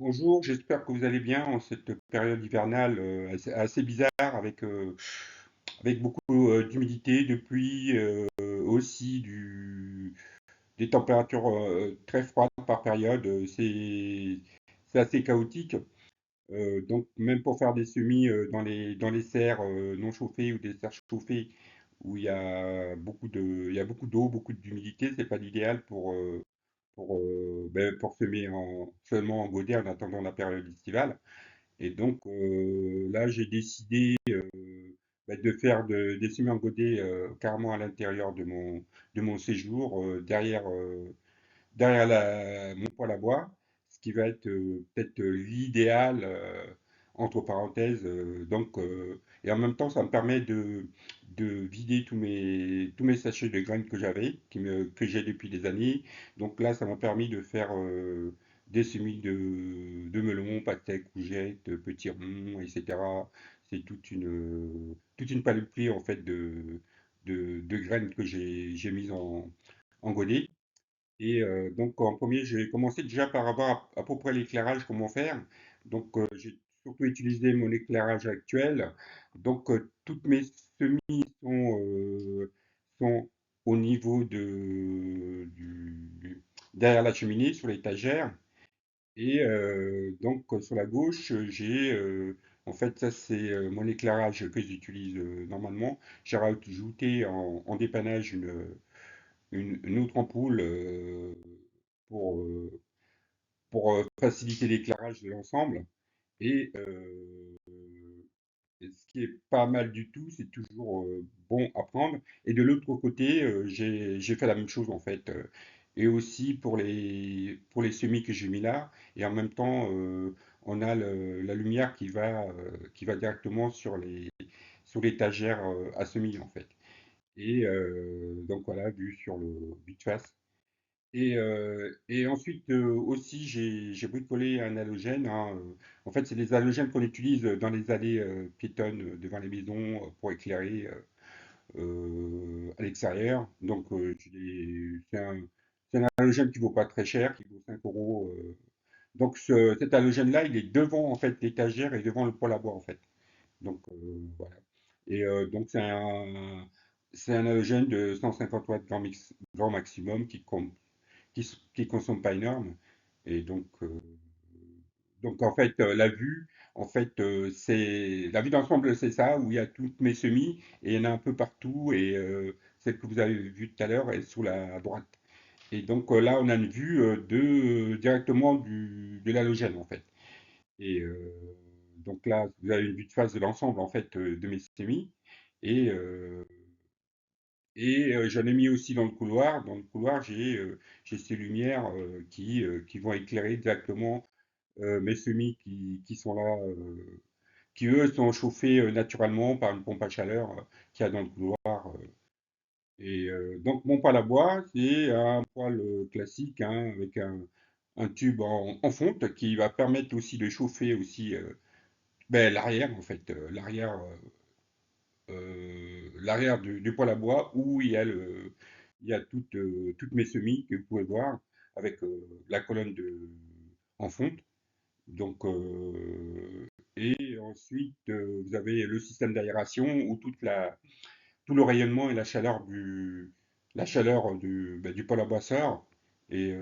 Bonjour, j'espère que vous allez bien en cette période hivernale assez bizarre avec beaucoup d'humidité, de pluie, aussi des températures très froides par période. C'est assez chaotique. Donc même pour faire des semis dans les serres non chauffées ou des serres chauffées où il y a beaucoup d'eau, beaucoup d'humidité, c'est pas l'idéal pour semer seulement en godet en attendant la période estivale. Et donc là, j'ai décidé de faire des semis en godet carrément à l'intérieur de mon séjour, derrière mon poêle à bois, ce qui va être peut-être l'idéal, entre parenthèses. Et en même temps, ça me permet de vider tous mes sachets de graines que j'avais, que j'ai depuis des années. Donc là, ça m'a permis de faire des semis de melons, pastèques, courgettes, petits ronds, etc. C'est toute une panoplie en fait de graines que j'ai mises en godet. Et donc en premier, j'ai commencé déjà par avoir à peu près l'éclairage, comment faire. Donc j'ai surtout utilisé mon éclairage actuel. Donc toutes mes semis sont au niveau derrière la cheminée, sur l'étagère. Et donc sur la gauche, en fait, ça c'est mon éclairage que j'utilise normalement. J'ai rajouté en dépannage une autre ampoule pour, euh, pour faciliter l'éclairage de l'ensemble. Et ce qui est pas mal du tout, c'est toujours bon à prendre. Et de l'autre côté, j'ai fait la même chose en fait. Et aussi pour les semis que j'ai mis là. Et en même temps, on a la lumière qui va directement sur l'étagère à semis en fait. Et donc voilà, vue de face. Et ensuite aussi, j'ai bricolé un halogène, hein. En fait, c'est des halogènes qu'on utilise dans les allées piétonnes devant les maisons pour éclairer à l'extérieur. Donc, c'est un halogène qui vaut pas très cher, qui vaut 5 euros. Donc, cet halogène-là, il est devant en fait l'étagère et devant le poêle à bois en fait. Donc, voilà. Et donc, c'est un halogène de 150 watts grand maximum qui consomme pas énorme. Et donc en fait, la vue d'ensemble, c'est ça, où il y a toutes mes semis, et il y en a un peu partout, et celle que vous avez vue tout à l'heure est sous la droite. Et donc là, on a une vue directement de l'halogène, en fait. Et donc là, vous avez une vue de face de l'ensemble, en fait, de mes semis. Et j'en ai mis aussi dans le couloir. Dans le couloir, j'ai ces lumières qui vont éclairer directement mes semis qui sont là, qui eux sont chauffés naturellement par une pompe à chaleur qu'il y a dans le couloir. Et donc mon poêle à bois, c'est un poêle classique, hein, avec un tube en fonte qui va permettre aussi de chauffer aussi l'arrière, en fait, l'arrière du poêle à bois où il y a toutes mes semis que vous pouvez voir avec la colonne en fonte. Donc, et ensuite, vous avez le système d'aération où tout le rayonnement et la chaleur du poêle à bois sort. Et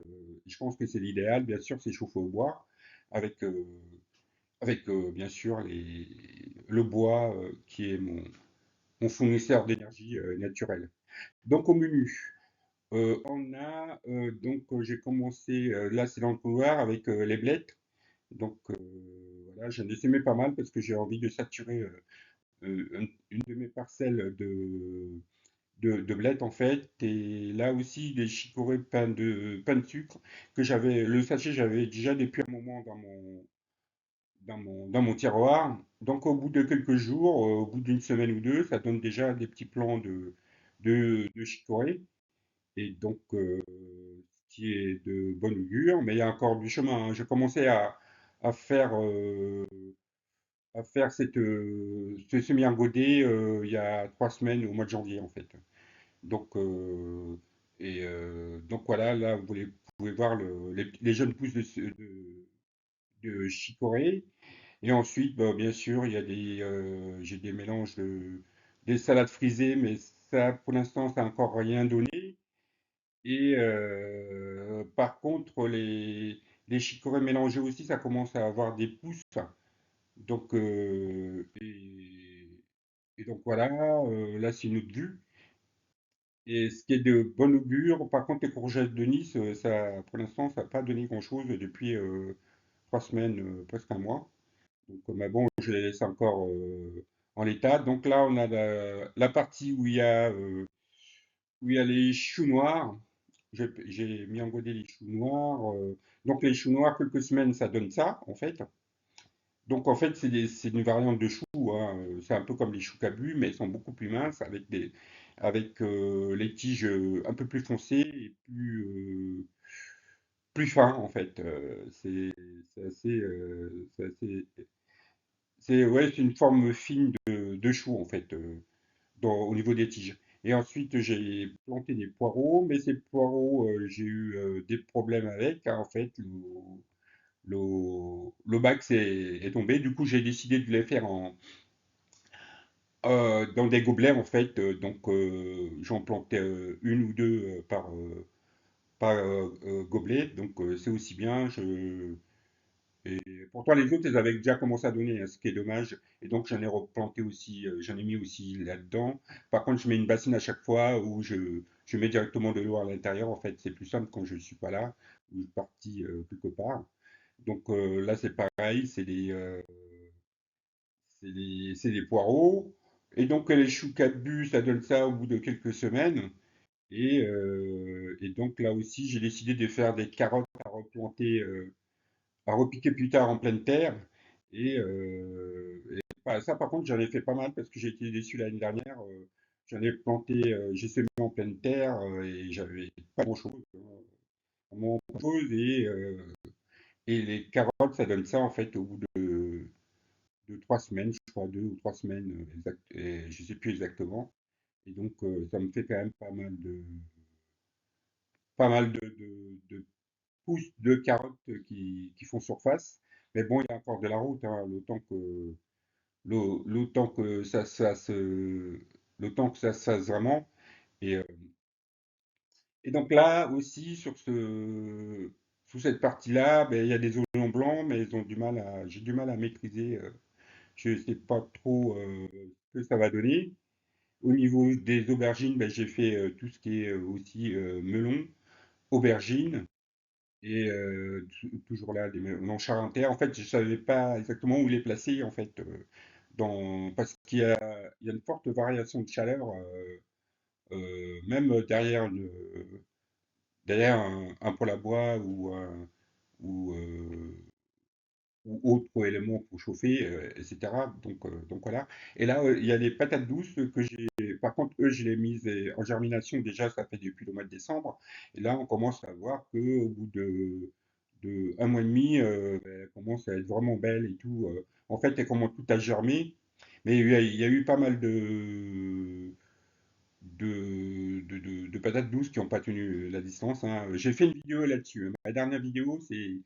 je pense que c'est l'idéal, bien sûr, c'est chauffer au bois avec bien sûr le bois qui est mon fournisseur d'énergie naturelle. Donc au menu, j'ai commencé, là c'est dans le couloir avec les blettes. Donc voilà, j'en ai semé pas mal parce que j'ai envie de saturer une de mes parcelles de blettes en fait. Et là aussi des chicorées pain de sucre le sachet j'avais déjà depuis un moment dans mon tiroir. Donc au bout de quelques jours, au bout d'une semaine ou deux, ça donne déjà des petits plants de chicorée. Et donc, ce qui est de bon augure, mais il y a encore du chemin, hein. J'ai commencé à faire, ce semi-engodé il y a 3 semaines, au mois de janvier, en fait. Donc, donc voilà, là, vous pouvez voir les jeunes pousses de chicorée. Et ensuite, bah, bien sûr, j'ai des mélanges des salades frisées, mais ça, pour l'instant, ça n'a encore rien donné. Et par contre, les chicorées mélangées aussi, ça commence à avoir des pousses. Donc, et donc voilà, là, c'est une autre vue. Et ce qui est de bon augure, par contre, les courgettes de Nice, ça, pour l'instant, ça n'a pas donné grand-chose depuis 3 semaines, presque un mois. Donc, mais bon, je les laisse encore en l'état. Donc là, on a la partie où il y a les choux noirs. J'ai mis en godet les choux noirs. Donc les choux noirs, quelques semaines, ça donne ça, en fait. Donc en fait, c'est une variante de choux, hein. C'est un peu comme les choux cabus, mais ils sont beaucoup plus minces, avec les tiges un peu plus foncées et plus fins, en fait. C'est assez, ouais, c'est une forme fine de chou, en fait, au niveau des tiges. Et ensuite, j'ai planté des poireaux, mais ces poireaux, j'ai eu des problèmes avec, hein, en fait. Le bac est tombé. Du coup, j'ai décidé de les faire dans des gobelets, en fait. Donc, j'en plantais une ou deux par gobelet. Donc, c'est aussi bien. Et pourtant, les autres, elles avaient déjà commencé à donner, hein, ce qui est dommage. Et donc, j'en ai replanté aussi, j'en ai mis aussi là-dedans. Par contre, je mets une bassine à chaque fois où je mets directement de l'eau à l'intérieur. En fait, c'est plus simple quand je ne suis pas là, ou je suis parti quelque part. Donc là, c'est pareil, c'est des poireaux. Et donc, les choux 4 ça donne ça au bout de quelques semaines. Et donc, là aussi, j'ai décidé de faire des carottes à replanter, à repiquer plus tard en pleine terre. Et bah, ça, par contre, j'en ai fait pas mal parce que j'ai été déçu l'année dernière. J'en ai planté, j'ai semé en pleine terre et j'avais pas grand-chose, vraiment pas grand-chose. Et les carottes, ça donne ça en fait au bout de 3 semaines, je crois, 2 ou 3 semaines, exact, et je sais plus exactement. Et donc, ça me fait quand même pas mal de pousses de carottes qui font surface. Mais bon, il y a encore de la route, hein, le temps que ça se fasse vraiment. Et, euh, et donc là aussi, sous cette partie-là, ben, il y a des oignons blancs, mais j'ai du mal à maîtriser. Je ne sais pas trop ce que ça va donner. Au niveau des aubergines, ben, j'ai fait tout ce qui est aussi melon, aubergines, et toujours là, des melons charentais. En fait, je ne savais pas exactement où les placer, en fait, parce qu'il y a une forte variation de chaleur, même derrière un poêle à bois ou autre élément pour chauffer, etc. Donc voilà. Et là, il y a les patates douces que par contre, eux, je les ai mises en germination déjà, ça fait depuis le mois de décembre. Et là, on commence à voir qu'au bout de un mois et demi, ben, elles commencent à être vraiment belles et tout. En fait, elles commencent tout à germer. Mais il y a eu pas mal de patates douces qui n'ont pas tenu la distance, hein. J'ai fait une vidéo là-dessus. Ma dernière vidéo, c'est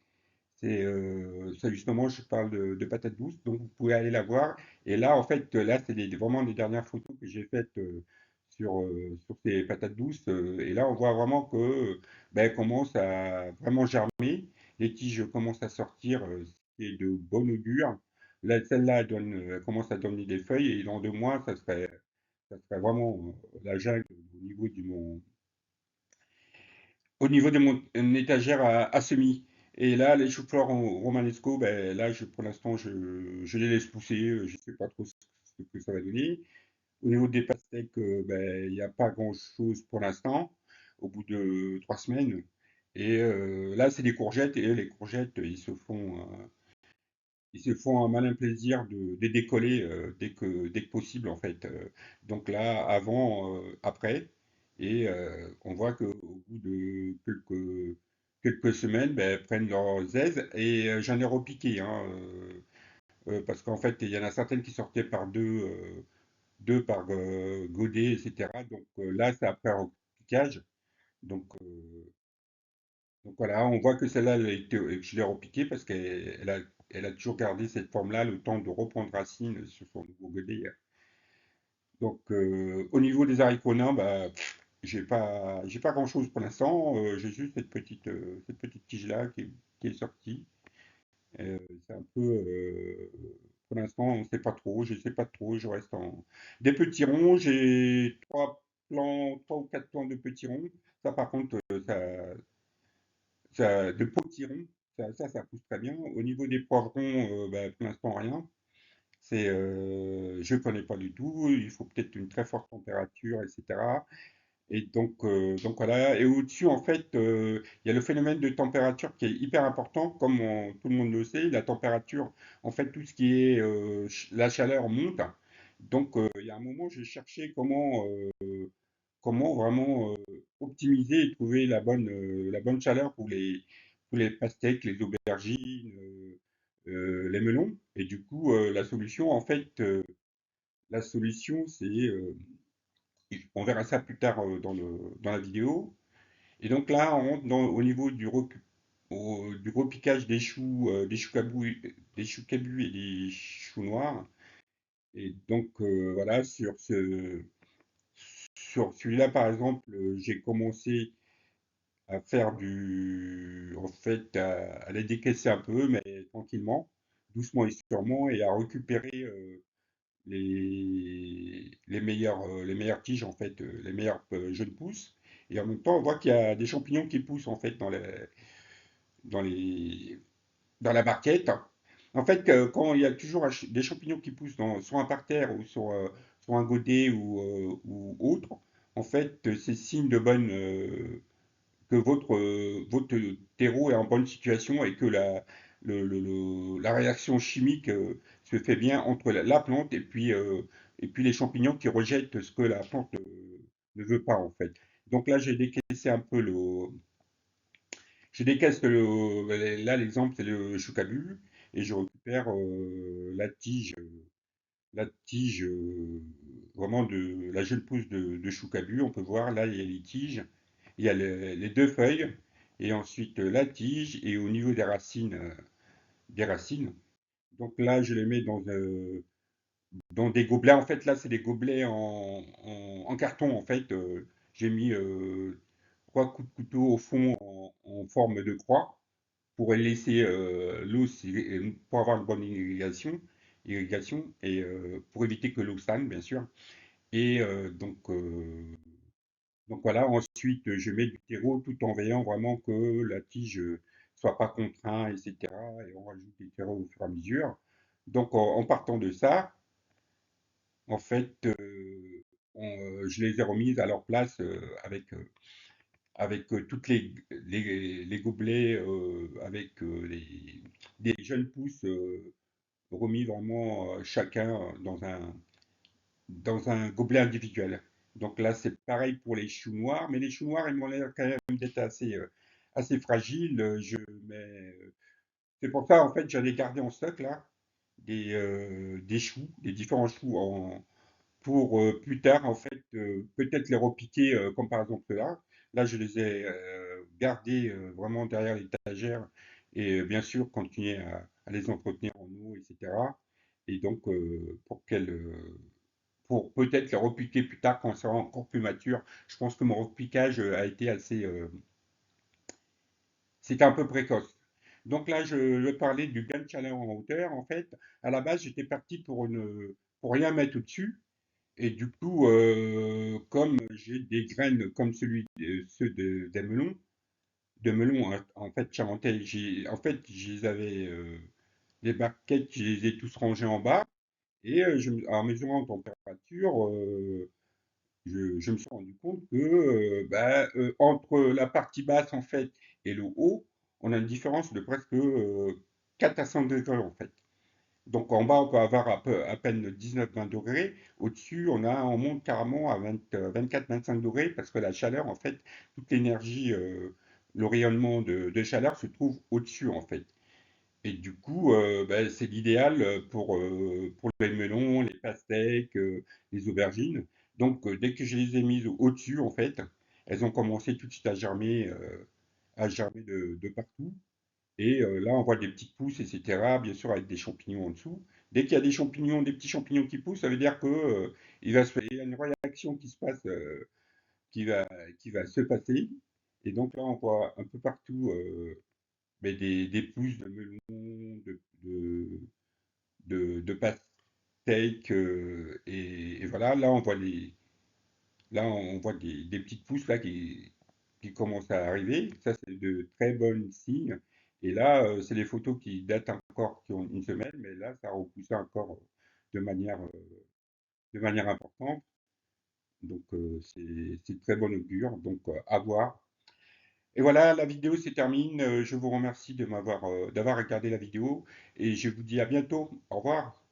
ça justement, je parle de patates douces, donc vous pouvez aller la voir. Et là, en fait, là, c'est vraiment les dernières photos que j'ai faites sur ces patates douces. Et là, on voit vraiment que ben, elles commencent à vraiment germer. Les tiges commencent à sortir, ce qui est de bon augure. Là, celle-là, elle commence à donner des feuilles. Et dans 2 mois, ça serait vraiment la jungle au niveau de mon étagère à semis. Et là, les choux-fleurs romanesco, ben, là, pour l'instant, je les laisse pousser. Je ne sais pas trop ce que ça va donner. Au niveau des pastèques, ben, il n'y a pas grand-chose pour l'instant, au bout de 3 semaines. Et là, c'est des courgettes. Et les courgettes, ils se font un malin plaisir de les décoller dès que possible, en fait. Donc là, avant, après, et on voit qu'au bout de quelques semaines, ben, elles prennent leurs aises, et j'en ai repiqué, hein, parce qu'en fait, il y en a certaines qui sortaient par deux par godet, etc. Donc là, c'est après repiquage. Donc, Donc voilà, on voit que celle-là, je l'ai repiquée parce elle a toujours gardé cette forme-là, le temps de reprendre racine sur son nouveau godet. Donc au niveau des haricots nains, bah, j'ai pas grand-chose pour l'instant. J'ai juste cette petite tige-là qui est sortie. Euh, c'est un peu, pour l'instant, on ne sait pas trop, je ne sais pas trop, je reste en... Des petits ronds, j'ai trois ou quatre plants de petits ronds. Ça, par contre, de petits ronds, ça pousse très bien. Au niveau des poivrons, bah, pour l'instant, rien. Je ne connais pas du tout, il faut peut-être une très forte température, etc. Et donc voilà. Et au-dessus, en fait, il y a le phénomène de température qui est hyper important, comme tout le monde le sait. La température, en fait, tout ce qui est la chaleur monte. Donc, il y a un moment, j'ai cherché comment vraiment optimiser et trouver la bonne chaleur pour les pastèques, les aubergines, les melons. Et du coup, la solution, en fait, c'est, on verra ça plus tard dans la vidéo. Et donc là, on rentre au niveau du repiquage des choux cabus et des choux noirs. Et donc voilà, sur celui-là, par exemple, j'ai commencé à faire en fait, à les décaisser un peu, mais tranquillement, doucement et sûrement, et à récupérer les meilleures tiges, en fait, les meilleures jeunes pousses. Et en même temps, on voit qu'il y a des champignons qui poussent, en fait, dans les, dans la barquette. En fait, quand il y a toujours des champignons qui poussent sur un parterre ou sur un godet ou autre, en fait, c'est signe que votre terreau est en bonne situation et que la réaction chimique se fait bien entre la plante et puis les champignons qui rejettent ce que la plante ne veut pas, en fait. Donc là, j'ai décaissé là, l'exemple, c'est le choucabu, et je récupère la tige vraiment de la jeune pousse de choucabu. On peut voir, là, il y a les tiges, il y a les deux feuilles, et ensuite la tige, et au niveau des racines. Donc là, je les mets dans des gobelets. En fait, là, c'est des gobelets en carton. En fait, j'ai mis 3 coups de couteau au fond en forme de croix pour laisser l'eau, pour avoir une bonne irrigation et pour éviter que l'eau stagne, bien sûr. Et donc voilà, ensuite je mets du terreau tout en veillant vraiment que la tige soit pas contrainte, etc. Et on rajoute du terreau au fur et à mesure. Donc en partant de ça, en fait, je les ai remises à leur place avec toutes les gobelets, avec des jeunes pousses remis vraiment chacun dans un gobelet individuel. Donc là, c'est pareil pour les choux noirs, mais les choux noirs, ils m'ont l'air quand même d'être assez fragiles. C'est pour ça, en fait, j'allais garder en stock là des choux, des différents choux pour plus tard, en fait, peut-être les repiquer, comme par exemple là. Là, je les ai gardés vraiment derrière l'étagère et bien sûr continuer à les entretenir en eau, etc. Et donc, pour peut-être les repiquer plus tard quand ça sera encore plus mature. Je pense que mon repiquage a été c'était un peu précoce. Donc là, je parlais du gain de chaleur en hauteur. En fait, à la base, j'étais parti pour rien mettre au-dessus. Et du coup, comme j'ai des graines comme ceux des melons en fait charentais, en fait, les barquettes, je les ai tous rangées en bas. Et en mesurant en température, je me suis rendu compte que bah, entre la partie basse en fait et le haut, on a une différence de presque 4 à 5 degrés en fait. Donc en bas, on peut avoir à peine 19-20 degrés. Au-dessus, on monte carrément à 24-25 degrés parce que la chaleur, en fait, toute l'énergie, le rayonnement de chaleur se trouve au-dessus, en fait. Et du coup, ben, c'est l'idéal pour les melons, les pastèques, les aubergines. Donc, dès que je les ai mises au-dessus, en fait, elles ont commencé tout de suite à germer. à germer de partout. Et là, on voit des petites pousses, etc., bien sûr, avec des champignons en dessous. Dès qu'il y a des champignons, des petits champignons qui poussent, ça veut dire que, il y a une réaction qui se passe, qui va, qui va se passer. Et donc là, on voit un peu partout mais des pousses de melons, de pastèques, et voilà. Là, on voit des petites pousses là qui commencent à arriver. Ça, c'est de très bons signes. Et là, c'est des photos qui datent encore, qui ont une semaine, mais là, ça a repoussé encore de manière, euh, de manière importante. Donc, c'est très bon augure. Donc, à voir. Et voilà, la vidéo se termine. Je vous remercie d'avoir regardé la vidéo et je vous dis à bientôt. Au revoir.